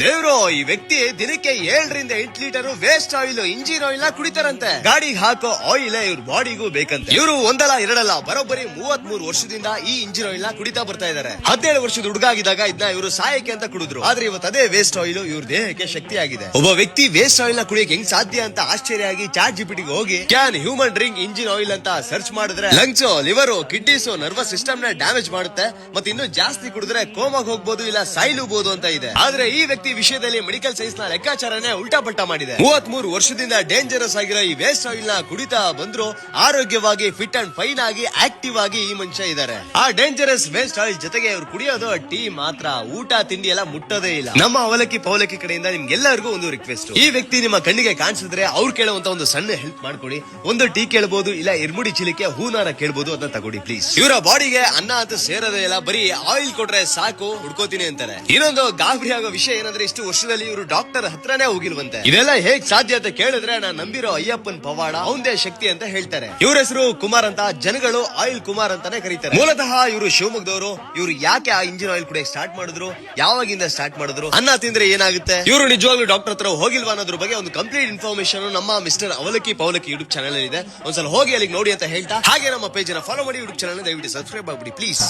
ದೇವ್ರು, ಈ ವ್ಯಕ್ತಿ ದಿನಕ್ಕೆ 7 ರಿಂದ 8 litre waste oil, engine oil ನ ಕುಡಿತಾರಂತೆ. ಗಾಡಿಗೆ ಹಾಕೋ ಆಯಿಲ್ ಇವ್ರ ಬಾಡಿಗೂ ಬೇಕಂತೆ. ಇವರು ಒಂದಲ್ಲ ಎರಡಲ್ಲ ಬರೋಬ್ಬರಿ 33 ವರ್ಷದಿಂದ ಈ ಇಂಜಿನ್ ಆಯಿಲ್ ನ ಕುಡಿತಾ ಬರ್ತಾ ಇದಾರೆ. 17 ವರ್ಷದ ಹುಡುಗ ಆಗಿದ್ದಾಗ ಇದನ್ನ ಇವರು ಸಾಯಕ್ಕೆ ಅಂತ ಕುಡಿದ್ರು. ಆದ್ರೆ ಇವತ್ತು ಅದೇ ವೇಸ್ಟ್ ಆಯಿಲ್ ಇವ್ರ ದೇಹಕ್ಕೆ ಶಕ್ತಿ ಆಗಿದೆ. ಒಬ್ಬ ವ್ಯಕ್ತಿ ವೇಸ್ಟ್ ಆಯಿಲ್ ನ ಕುಡಿಯಕ್ಕೆ ಹೆಂಗ್ ಸಾಧ್ಯ ಅಂತ ಆಶ್ಚರ್ಯ ಆಗಿ ಚಾಟ್ ಜಿಪಿಟಿಗೆ ಹೋಗಿ can human drink engine oil ಅಂತ ಸರ್ಚ್ ಮಾಡಿದ್ರೆ lungs, liver, kidneys, nervous system ನ ಡ್ಯಾಮೇಜ್ ಮಾಡುತ್ತೆ. ಮತ್ತೆ ಇನ್ನು ಜಾಸ್ತಿ ಕುಡಿದ್ರೆ ಕೋಮಾಗ್ ಹೋಗ್ಬೋದು, ಇಲ್ಲ ಸಾಯ್ಲೂಬಹುದು ಅಂತ ಇದೆ. ಆದ್ರೆ ಈ ವ್ಯಕ್ತಿ ವಿಷಯದಲ್ಲಿ ಮೆಡಿಕಲ್ ಸೈನ್ಸ್ ನ ಲೆಕ್ಕಾಚಾರನೇ ಉಲ್ಟಾ ಪಲ್ಟಾ ಮಾಡಿದೆ. 33 ವರ್ಷದಿಂದ ಡೇಂಜರಸ್ ಆಗಿರೋ ಈ ವೇಸ್ಟ್ ಆಯಿಲ್ ನ ಕುಡಿತಾ ಬಂದ್ರು ಆರೋಗ್ಯವಾಗಿ ಫಿಟ್ ಅಂಡ್ ಫೈನ್ ಆಗಿ ಆಕ್ಟಿವ್ ಆಗಿ ಈ ಮನುಷ್ಯ ಇದಾರೆ. ಆ ಡೇಂಜರಸ್ ವೇಸ್ಟ್ ಆಯಿಲ್ ಜೊತೆಗೆ ಇವ್ರು ಕುಡಿಯೋದು ಟೀ ಮಾತ್ರ, ಊಟ ತಿಂಡಿ ಎಲ್ಲ ಮುಟ್ಟೋದೇ ಇಲ್ಲ. ನಮ್ಮ ಅವಲಕ್ಕಿ ಪವಲಕ್ಕಿ ಕಡೆಯಿಂದ ನಿಮ್ಗೆಲ್ಲರಿಗೂ ಒಂದು ರಿಕ್ವೆಸ್ಟ್, ಈ ವ್ಯಕ್ತಿ ನಿಮ್ಮ ಕಣ್ಣಿಗೆ ಕಾಣಿಸಿದ್ರೆ ಅವ್ರು ಕೇಳುವಂತ ಒಂದು ಸಣ್ಣ ಹೆಲ್ಪ್ ಮಾಡ್ಕೊಡಿ. ಒಂದು ಟೀ ಕೇಳಬಹುದು, ಇಲ್ಲ ಇರ್ಮುಡಿ ಚೀಲಕ್ಕೆ ಹೂನಾರ ಕೇಳಬಹುದು, ಅದನ್ನ ತಗೊಡಿ ಪ್ಲೀಸ್. ಇವರ ಬಾಡಿಗೆ ಅನ್ನ ಅಂತ ಸೇರೋದೇ ಇಲ್ಲ, ಬರೀ ಆಯಿಲ್ ಕೊಟ್ರೆ ಸಾಕು ಹುಡ್ಕೋತೀನಿ ಅಂತಾರೆ. ಇನ್ನೊಂದು ಗಾಬರಿ ಆಗೋ ವಿಷಯ ಏನಂದ್ರೆ ಇಷ್ಟು ವರ್ಷದಲ್ಲಿ ಇವರು ಡಾಕ್ಟರ್ ಹತ್ರನೇ ಹೋಗಿಲ್ವಂತೆ. ಇದೆಲ್ಲ ಹೇಗ್ ಸಾಧ್ಯ ಅಂತ ಕೇಳಿದ್ರೆ ನಾನು ನಂಬಿರೋ ಅಯ್ಯಪ್ಪನ್ ಪವಾಡ, ಅವಂದೇ ಶಕ್ತಿ ಅಂತ ಹೇಳ್ತಾರೆ. ಇವ್ರ ಹೆಸರು ಕುಮಾರ್ ಅಂತ, ಜನಗಳು ಆಯಿಲ್ ಕುಮಾರ್ ಅಂತಾನೆ ಕರೀತಾರೆ. ಮೂಲತಃ ಇವರು ಶಿವಮೊಗ್ಗದವರು. ಇವರು ಯಾಕೆ ಆ ಇಂಜಿನ್ ಆಯಿಲ್ ಕುಡಿಯಕ್ಕೆ ಸ್ಟಾರ್ಟ್ ಮಾಡಿದ್ರು, ಯಾವಾಗಿಂದ ಸ್ಟಾರ್ಟ್ ಮಾಡಿದ್ರು, ಅನ್ನ ತಿಂದ್ರೆ ಏನಾಗುತ್ತೆ, ಇವರು ನಿಜವಾಗ್ಲೂ ಡಾಕ್ಟರ್ ಹತ್ರ ಹೋಗಿಲ್ವಾ ಅನ್ನೋದ್ರ ಬಗ್ಗೆ ಒಂದು ಕಂಪ್ಲೀಟ್ ಇನ್ಫಾರ್ಮೇಶನ್ ನಮ್ಮ ಮಿಸ್ಟರ್ ಅವಲಕ್ಕಿ ಪವಲಕ್ಕಿ ಯೂಟ್ಯೂಬ್ ಚಾನಲ್ ಇದೆ. ಒಂದ್ಸಲ ಹೋಗಿ ಅಲ್ಲಿಗೆ ನೋಡಿ ಅಂತ ಹೇಳ್ತಾ, ಹಾಗೆ ನಮ್ಮ ಪೇಜ್ ನ ಫಾಲೋ ಮಾಡಿ, ಯೂಟ್ಯೂಬ್ ಚಾನಲ್ ದಯವಿಟ್ಟು ಸಬ್ಸ್ಕ್ರೈಬ್ ಆಗ್ಬಿಡಿ ಪ್ಲೀಸ್.